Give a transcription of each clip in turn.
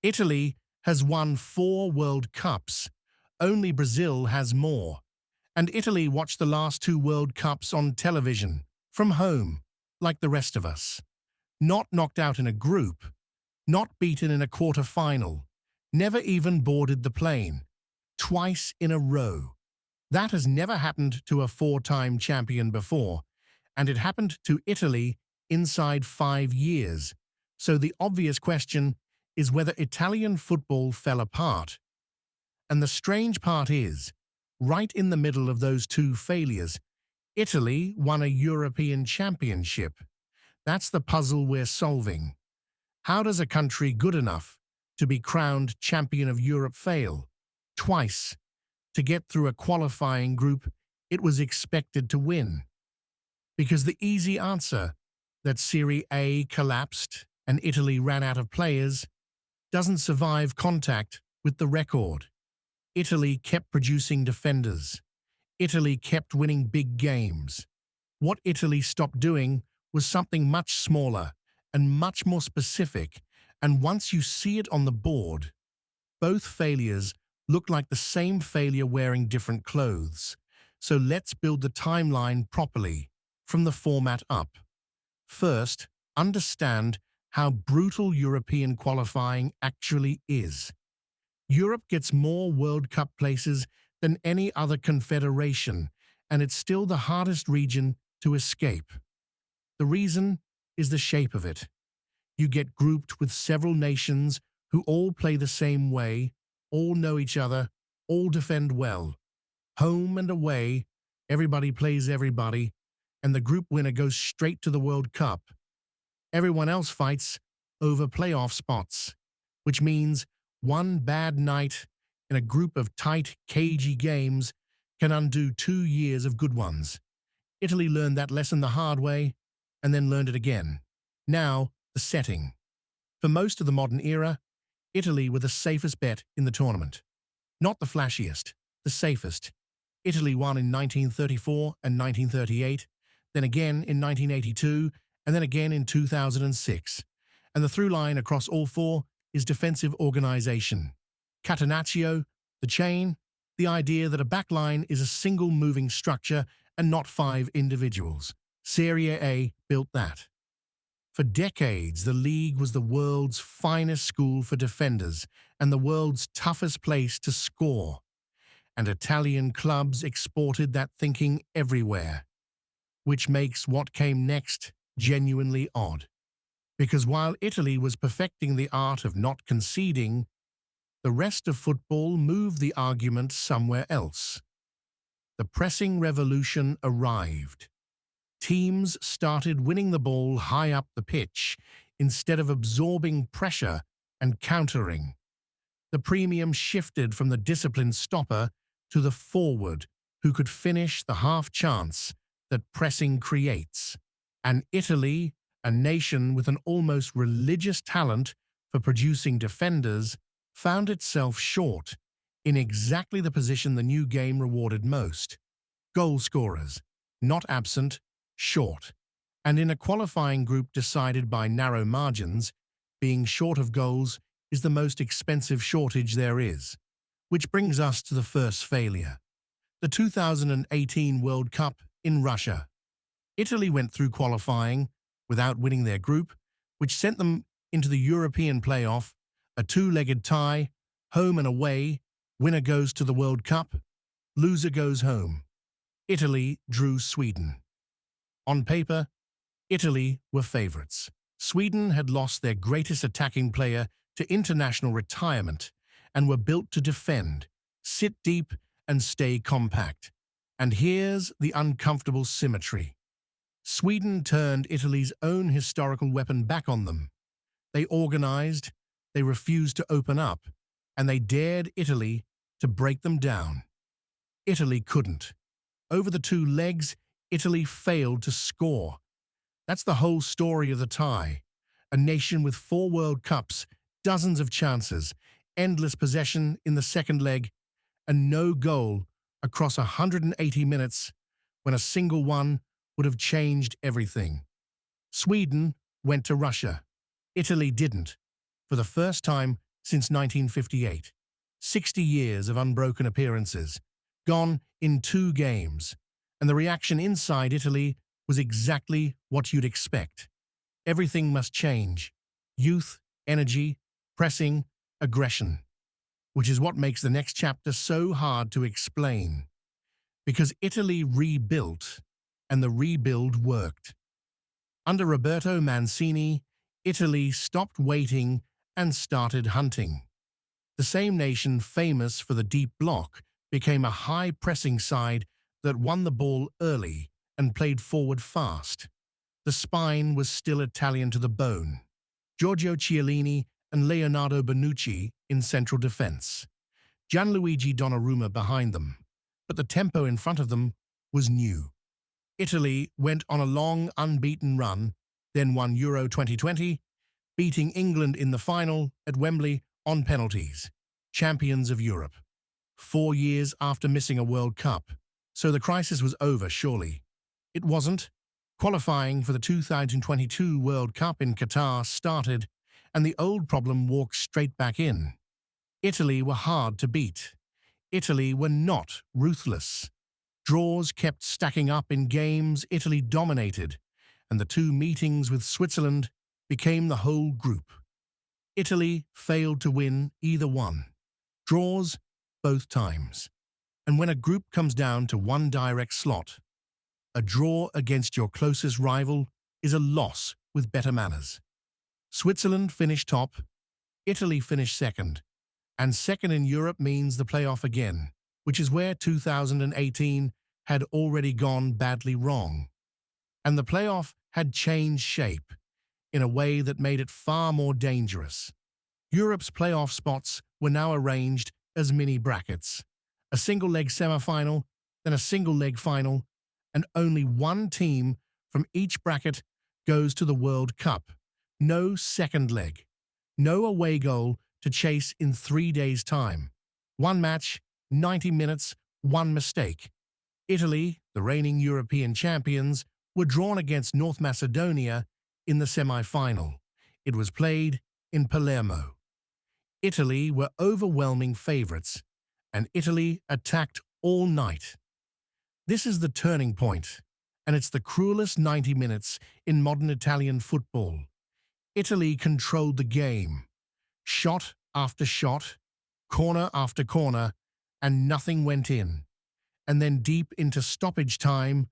Italy has won 4 World Cups. Only Brazil has more. And Italy watched the last 2 World Cups on television, from home, like the rest of us. Not knocked out in a group, not beaten in a quarter-final, never even boarded the plane. Twice in a row. That has never happened to a 4-time champion before, and it happened to Italy inside 5 years. So the obvious question is whether Italian football fell apart. And the strange part is, right in the middle of those 2 failures, Italy won a European championship. That's the puzzle we're solving. How does a country good enough to be crowned champion of Europe fail? Twice. To get through a qualifying group it was expected to win. Because the easy answer, that Serie A collapsed and Italy ran out of players, doesn't survive contact with the record. Italy kept producing defenders. Italy kept winning big games. What Italy stopped doing was something much smaller and much more specific, and once you see it on the board, both failures look like the same failure wearing different clothes. So let's build the timeline properly, from the format up. First, understand how brutal European qualifying actually is. Europe gets more World Cup places than any other confederation, and it's still the hardest region to escape. The reason is the shape of it. You get grouped with several nations who all play the same way, all know each other, all defend well. Home and away, everybody plays everybody, and the group winner goes straight to the World Cup. Everyone else fights over playoff spots, which means one bad night in a group of tight, cagey games can undo 2 years of good ones. Italy learned that lesson the hard way, and then learned it again. Now, the setting. For most of the modern era, Italy were the safest bet in the tournament. Not the flashiest, the safest. Italy won in 1934 and 1938, then again in 1982, and then again in 2006. And the through line across all 4 is defensive organization. Catenaccio, the chain, the idea that a backline is a single moving structure and not 5 individuals. Serie A built that. For decades, the league was the world's finest school for defenders and the world's toughest place to score. And Italian clubs exported that thinking everywhere, which makes what came next genuinely odd. Because while Italy was perfecting the art of not conceding, the rest of football moved the argument somewhere else. The pressing revolution arrived. Teams started winning the ball high up the pitch instead of absorbing pressure and countering. The premium shifted from the disciplined stopper to the forward who could finish the half chance that pressing creates. And Italy, a nation with an almost religious talent for producing defenders, found itself short in exactly the position the new game rewarded most. Goal scorers, not absent, short. And in a qualifying group decided by narrow margins, being short of goals is the most expensive shortage there is. Which brings us to the first failure. The 2018 World Cup in Russia. Italy went through qualifying without winning their group, which sent them into the European playoff, a 2-legged tie, home and away, winner goes to the World Cup, loser goes home. Italy drew Sweden. On paper, Italy were favourites. Sweden had lost their greatest attacking player to international retirement and were built to defend, sit deep and stay compact. And here's the uncomfortable symmetry. Sweden turned Italy's own historical weapon back on them. They organized, they refused to open up, and they dared Italy to break them down. Italy couldn't. Over the 2 legs, Italy failed to score. That's the whole story of the tie. A nation with 4 World Cups, dozens of chances, endless possession in the second leg, and no goal across 180 minutes when a single one would have changed everything. Sweden went to Russia. Italy didn't. For the first time since 1958. 60 years of unbroken appearances, gone in 2 games, and the reaction inside Italy was exactly what you'd expect. Everything must change. Youth, energy, pressing, aggression. Which is what makes the next chapter so hard to explain. Because Italy rebuilt, and the rebuild worked. Under Roberto Mancini, Italy stopped waiting and started hunting. The same nation famous for the deep block became a high-pressing side that won the ball early and played forward fast. The spine was still Italian to the bone. Giorgio Chiellini and Leonardo Bonucci in central defense. Gianluigi Donnarumma behind them, but the tempo in front of them was new. Italy went on a long unbeaten run, then won Euro 2020, beating England in the final at Wembley on penalties, champions of Europe. 4 years after missing a World Cup, so the crisis was over surely. It wasn't. Qualifying for the 2022 World Cup in Qatar started, and the old problem walked straight back in. Italy were hard to beat. Italy were not ruthless. Draws kept stacking up in games Italy dominated, and the 2 meetings with Switzerland became the whole group. Italy failed to win either one. Draws both times. And when a group comes down to one direct slot, a draw against your closest rival is a loss with better manners. Switzerland finished top, Italy finished second, and second in Europe means the playoff again, which is where 2018 had already gone badly wrong. And the playoff had changed shape in a way that made it far more dangerous. Europe's playoff spots were now arranged as mini brackets, a single-leg semi-final, then a single-leg final, and only one team from each bracket goes to the World Cup. No second leg. No away goal to chase in 3 days' time. One match, 90 minutes, one mistake. Italy, the reigning European champions, were drawn against North Macedonia in the semi-final. It was played in Palermo. Italy were overwhelming favourites, and Italy attacked all night. This is the turning point, and it's the cruelest 90 minutes in modern Italian football. Italy controlled the game, shot after shot, corner after corner, and nothing went in. And then deep into stoppage time,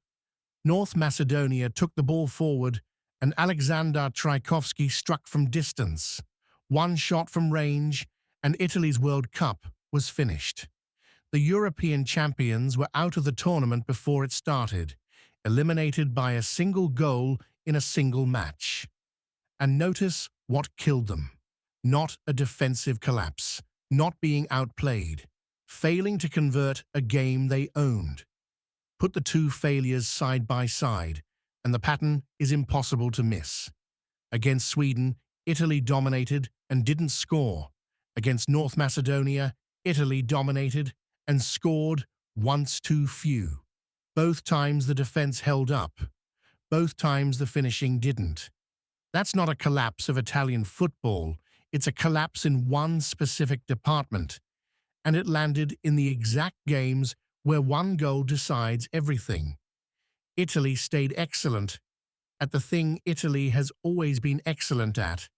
North Macedonia took the ball forward and Alexander Trajkovski struck from distance. One shot from range, and Italy's World Cup was finished. The European champions were out of the tournament before it started, eliminated by a single goal in a single match. And notice what killed them. Not a defensive collapse, not being outplayed, failing to convert a game they owned. Put the 2 failures side by side, and the pattern is impossible to miss. Against Sweden, Italy dominated and didn't score. Against North Macedonia, Italy dominated and scored once too few. Both times the defense held up. Both times the finishing didn't. That's not a collapse of Italian football, it's a collapse in one specific department, and it landed in the exact games where one goal decides everything. Italy stayed excellent at the thing Italy has always been excellent at,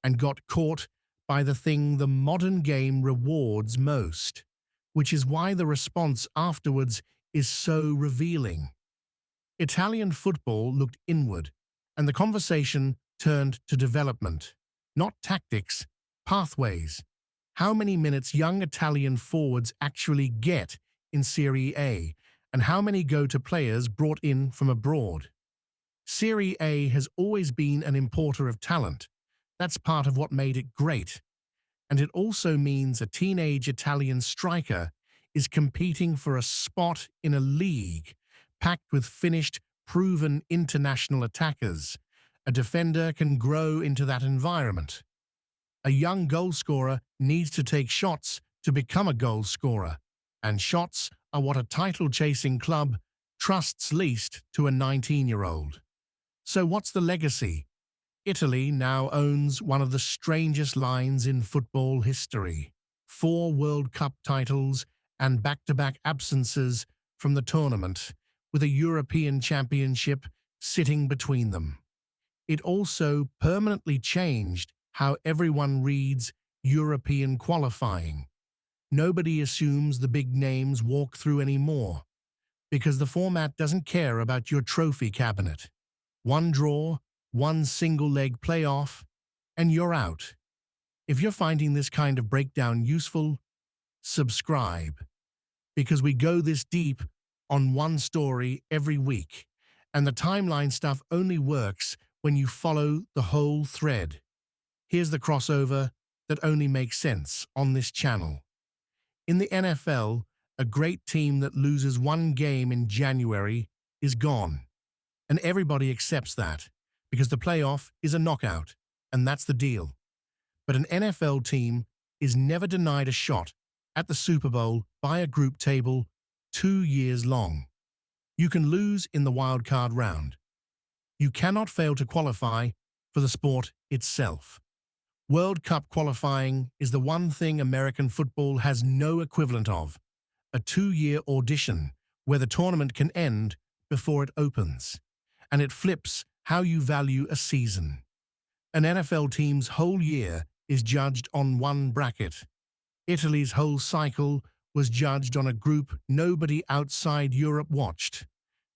and got caught by the thing the modern game rewards most, which is why the response afterwards is so revealing. Italian football looked inward, and the conversation turned to development, not tactics, pathways. How many minutes young Italian forwards actually get in Serie A, and how many go to players brought in from abroad. Serie A has always been an importer of talent. That's part of what made it great. And it also means a teenage Italian striker is competing for a spot in a league packed with finished, proven international attackers. A defender can grow into that environment. A young goalscorer needs to take shots to become a goalscorer, and shots are what a title-chasing club trusts least to a 19-year-old. So what's the legacy? Italy now owns one of the strangest lines in football history. 4 World Cup titles and back-to-back absences from the tournament, with a European Championship sitting between them. It also permanently changed how everyone reads European qualifying. Nobody assumes the big names walk through anymore, because the format doesn't care about your trophy cabinet. One draw, one single-leg playoff, and you're out. If you're finding this kind of breakdown useful, subscribe, because we go this deep on one story every week, and the timeline stuff only works when you follow the whole thread. Here's the crossover that only makes sense on this channel. In the NFL, a great team that loses one game in January is gone, and everybody accepts that, because the playoff is a knockout, and that's the deal. But an NFL team is never denied a shot at the Super Bowl by a group table 2 years long. You can lose in the wild card round. You cannot fail to qualify for the sport itself. World Cup qualifying is the one thing American football has no equivalent of, a 2-year audition where the tournament can end before it opens, and it flips how you value a season. An NFL team's whole year is judged on one bracket. Italy's whole cycle was judged on a group nobody outside Europe watched,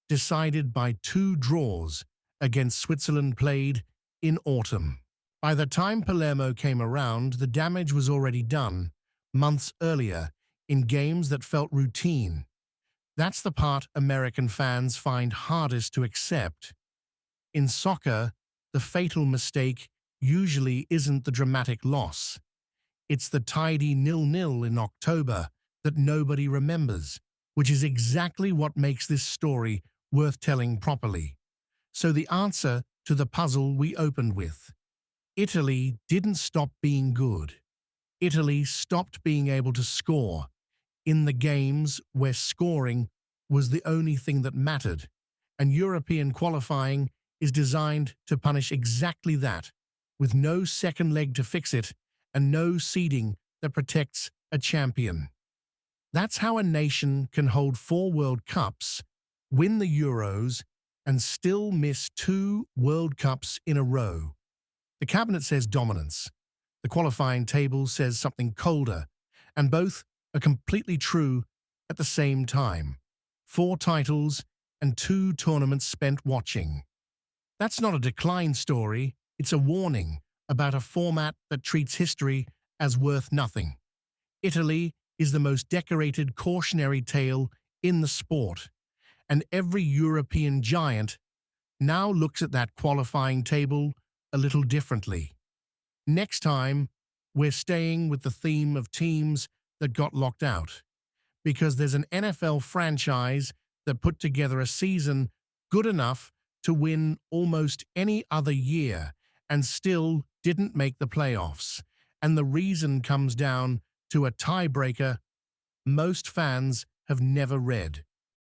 decided by 2 draws against Switzerland played in autumn. By the time Palermo came around, the damage was already done, months earlier, in games that felt routine. That's the part American fans find hardest to accept. In soccer, the fatal mistake usually isn't the dramatic loss. It's the tidy 0-0 in October that nobody remembers, which is exactly what makes this story worth telling properly. So the answer to the puzzle we opened with. Italy didn't stop being good. Italy stopped being able to score in the games where scoring was the only thing that mattered, and European qualifying is designed to punish exactly that, with no second leg to fix it and no seeding that protects a champion. That's how a nation can hold 4 World Cups, win the Euros, and still miss 2 World Cups in a row. The cabinet says dominance. The qualifying table says something colder, and both are completely true at the same time. 4 titles and 2 tournaments spent watching. That's not a decline story, it's a warning about a format that treats history as worth nothing. Italy is the most decorated cautionary tale in the sport, and every European giant now looks at that qualifying table a little differently. Next time, we're staying with the theme of teams that got locked out, because there's an NFL franchise that put together a season good enough to win almost any other year and still didn't make the playoffs. And the reason comes down to a tiebreaker most fans have never read.